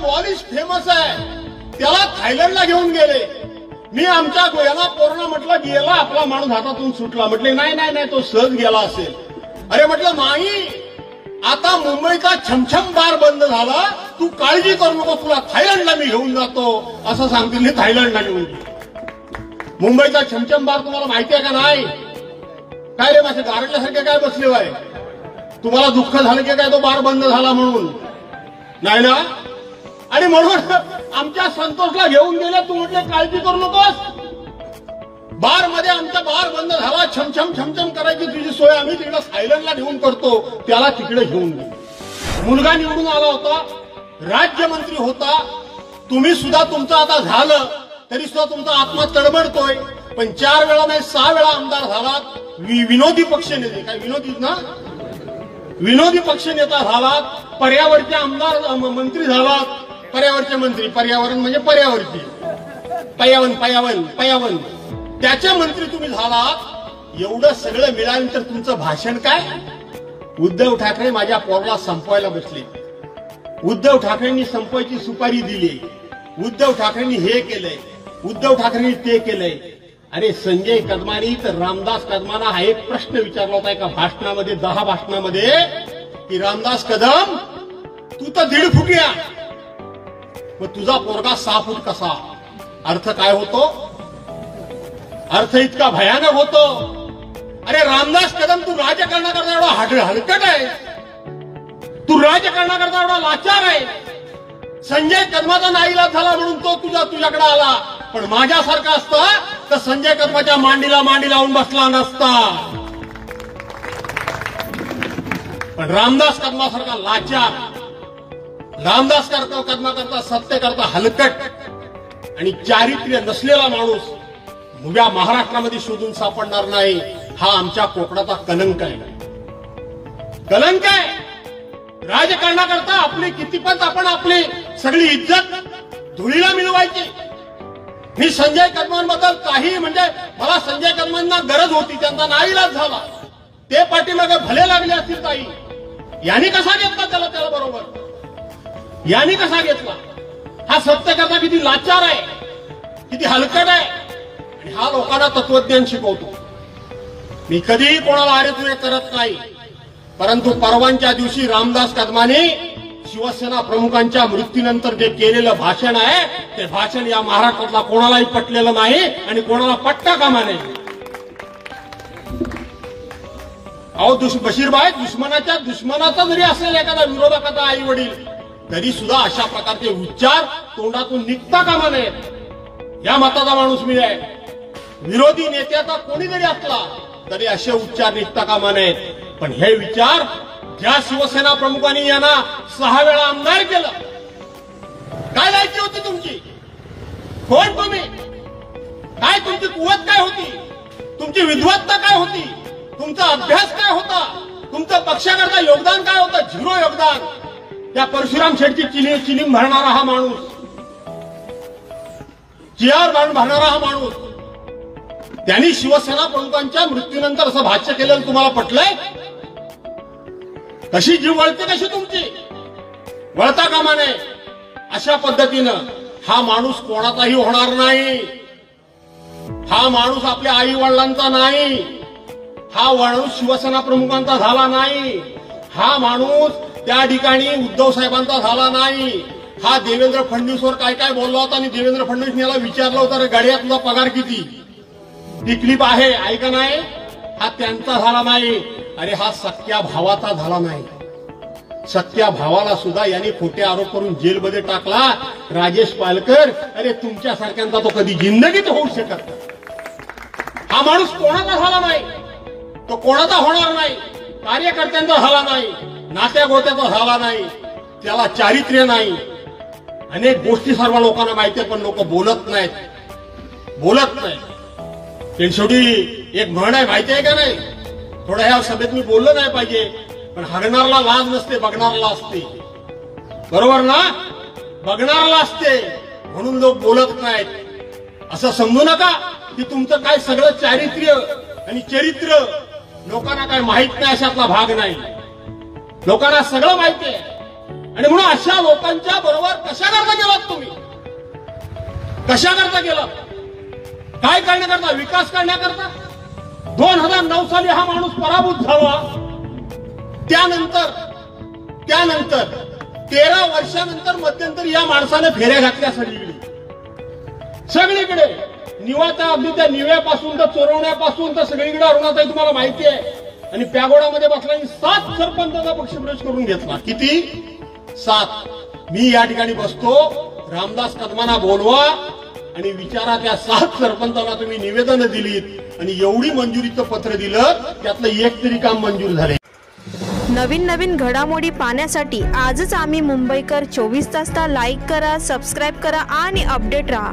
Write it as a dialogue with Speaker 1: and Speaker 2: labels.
Speaker 1: वॉलिस famous आहे, त्याला थायलंडला घेऊन गेले. मी आमच्या गोयाला पोरांना म्हटलं गेला आपला माणूस हातातून सुटला. म्हटले नाही नाही नाही तो सहज गेला असेल. अरे म्हटलं नाही, आता मुंबईचा छमछम बार बंद झाला, तू काळजी करू नको, तुला थायलंडला मी घेऊन जातो असं सांगतील. थायलंडला घेऊन मुंबईचा छमछम बार तुम्हाला माहिती आहे का नाही? काय रे माझे गारटल्यासारखे काय बसले बाय, तुम्हाला दुःख झालं की काय तो बार बंद झाला म्हणून? नाही ना. आणि म्हणून आमच्या संतोषला घेऊन गेले, तू म्हटले काळजी करू नकोस, बार मध्ये आमचा बार बंद झाला, छमछम छमछम करायची तुझी सोय आम्ही तिकडे थायलंडला घेऊन करतो, त्याला तिकडे घेऊन गेलो. मुलगा निवडून आला होता, राज्यमंत्री होता. तुम्ही सुद्धा तुमचं आता झालं तरी सुद्धा तुमचा आत्मा तडमडतोय. पण 4 वेळा नाही 6 वेळा आमदार झालात, विनोदी पक्षनेते, काय विनोदीच ना, विनोदी पक्षनेता झालात, पर्यावरणाचे आमदार मंत्री झालात. पर्यावरणाचे मंत्री, पर्यावरण म्हणजे पर्यावरची, पयावन त्याचे मंत्री तुम्ही झालात. एवढं सगळं मिळाल्यानंतर तुमचं भाषण काय? उद्धव ठाकरे माझ्या पोराला संपवायला बसले, उद्धव ठाकरेंनी संपवायची सुपारी दिली, उद्धव ठाकरेंनी हे केलंय, उद्धव ठाकरेंनी ते केलंय. अरे संजय कदमानी तर रामदास कदमांना हा एक प्रश्न विचारला होता एका भाषणामध्ये, 10 भाषणामध्ये, की रामदास कदम तू तर 1.5 फुटिया, मग तुझा पोरगा 6 फूट कसा? अर्थ काय होतो? अर्थ इतका भयानक होतो. अरे रामदास कदम तू राजकारणाकरता एवढा हलकट आहे, तू राजकारणाकरता एवढा लाचार आहे. संजय कदमाचा नाईलाज झाला म्हणून तो तुझ्याकडे आला, पण माझ्यासारखा असता तर संजय कदमाच्या मांडीला मांडी लावून बसला नसता. पण रामदास कदमासारखा लाचार, रामदास कदमा करता सत्य करता हलकट आणि चारित्र्य नसलेला माणूस उभ्या महाराष्ट्रामध्ये शोधून सापडणार नाही. हा आमच्या कोकणाचा कलंक आहे, कलंक आहे. राजकारणाकरता आपली कितीपत आपण आपली सगळी इज्जत धुळीला मिळवायची. मी संजय कदमांबद्दल काही म्हणजे मला संजय कदमांना गरज होती, त्यांचा नाईलाज झाला, ते पाठीमागे भले लागले असतील ताई. यांनी कसा घेतला त्याला बरोबर? यांनी कसा घेतला? हा सत्यकर्ता किती लाचार आहे, किती हलकट आहे. आणि हा लोकांना तत्वज्ञान शिकवतो. मी कधीही कोणाला अरे तुरे करत नाही, परंतु परवांच्या दिवशी रामदास कदमाने शिवसेना प्रमुखांच्या मृत्यूनंतर जे केलेलं भाषण आहे, ते भाषण या महाराष्ट्रातला कोणालाही पटलेलं नाही आणि कोणाला पटता कामा नाही. अहो बशीरभाई, दुश्मनाचा जरी असेल एखादा विरोधकाचा आई वडील, तरी सुद्धा अशा प्रकारचे उच्चार तोंडातून निघता कामा नयेत. या मताचा माणूस मी आहे. विरोधी नेत्याचा कोणी जरी असला तरी असे उच्चार निघता कामा नयेत. पण हे विचार ज्या शिवसेना प्रमुखांनी यांना 6 वेळा आमदार केलं, काय लायकी होती तुमची? कोण तुम्ही? काय तुमची कुवत काय होती? तुमची विद्वत्ता काय होती? तुमचा अभ्यास काय होता? तुमचं पक्षाकरता योगदान काय होतं? 0 योगदान. त्या परशुराम शेठची चिलीम भरणारा हा माणूस, चियार भरणारा हा माणूस, त्यांनी शिवसेना प्रमुखांच्या मृत्यूनंतर असं भाष्य केलेलं तुम्हाला पटलंय? कशी जीव वळते कशी तुमची? वळता कामा नये. अशा पद्धतीनं हा माणूस कोणाचाही होणार नाही. हा माणूस आपल्या आई वडिलांचा नाही, हा माणूस शिवसेना प्रमुखांचा झाला नाही, हा माणूस त्या ठिकाणी उद्धव साहेबांचा झाला नाही. हा देवेंद्र फडणवीसवर काय काय बोलला होता आणि देवेंद्र फडणवीस याला विचारलं होतं, रे गाड्या तुझा पगार किती? ती क्लिप आहे, ऐका नाही. हा त्यांचा झाला नाही. अरे हा सख्या भावाचा झाला नाही. सख्या भावाला सुद्धा यांनी खोटे आरोप करून जेलमध्ये टाकला. राजेश पालकर, अरे तुमच्यासारख्यांचा तो कधी जिंदगीत होऊ शकत नाही. हा माणूस कोणाचा झाला नाही, तो कोणाचा होणार नाही, कार्यकर्त्यांचा झाला नाही, नात्या गोत्याचा झाला नाही, त्याला चारित्र्य नाही. अनेक गोष्टी सर्व लोकांना माहिती आहे, पण लोक बोलत नाहीत. शेवटी एक म्हण आहे, माहिती आहे का नाही? थोडं ह्या सभेत मी बोललं नाही पाहिजे, पण हगणारला लाज नसते, बघणारला असते. बरोबर ना? बघणारला असते म्हणून लोक बोलत नाहीत. असं समजू नका की तुमचं काय सगळं चारित्र्य आणि चरित्र लोकांना काय माहित नाही, अशातला भाग नाही. लोकांना सगळं माहिती आहे. आणि म्हणून अशा लोकांच्या बरोबर कशा करता गेलात तुम्ही? कशा करता गेलात? काय करण्याकरता? विकास करण्याकरता? 2009 साली हा माणूस पराभूत झाला. त्यानंतर 13 वर्षानंतर मध्यंतरी या माणसाने फेऱ्या घातल्या सगळीकडे निवाचा, अगदी त्या निव्यापासून तर चोरवण्यापासून तर सगळीकडे. अरुणाताई तुम्हाला माहिती आहे. आणि प्यागोडामध्ये बसल्याने 7 सरपंचाचा पक्षप्रवेश करून घेतला. किती? 7. मी या ठिकाणी बसतो, रामदास कदमांना बोलवा आणि विचारा त्या 7 सरपंचांना तुम्ही निवेदन दिलीत आणि एवढी मंजुरीचं पत्र दिलं, त्यातलं एक तरी काम मंजूर झाले.
Speaker 2: नवीन घडामोडी पाहण्यासाठी आजच आम्ही मुंबईकर 24 तासला लाईक करा, सबस्क्राईब करा आणि अपडेट रहा.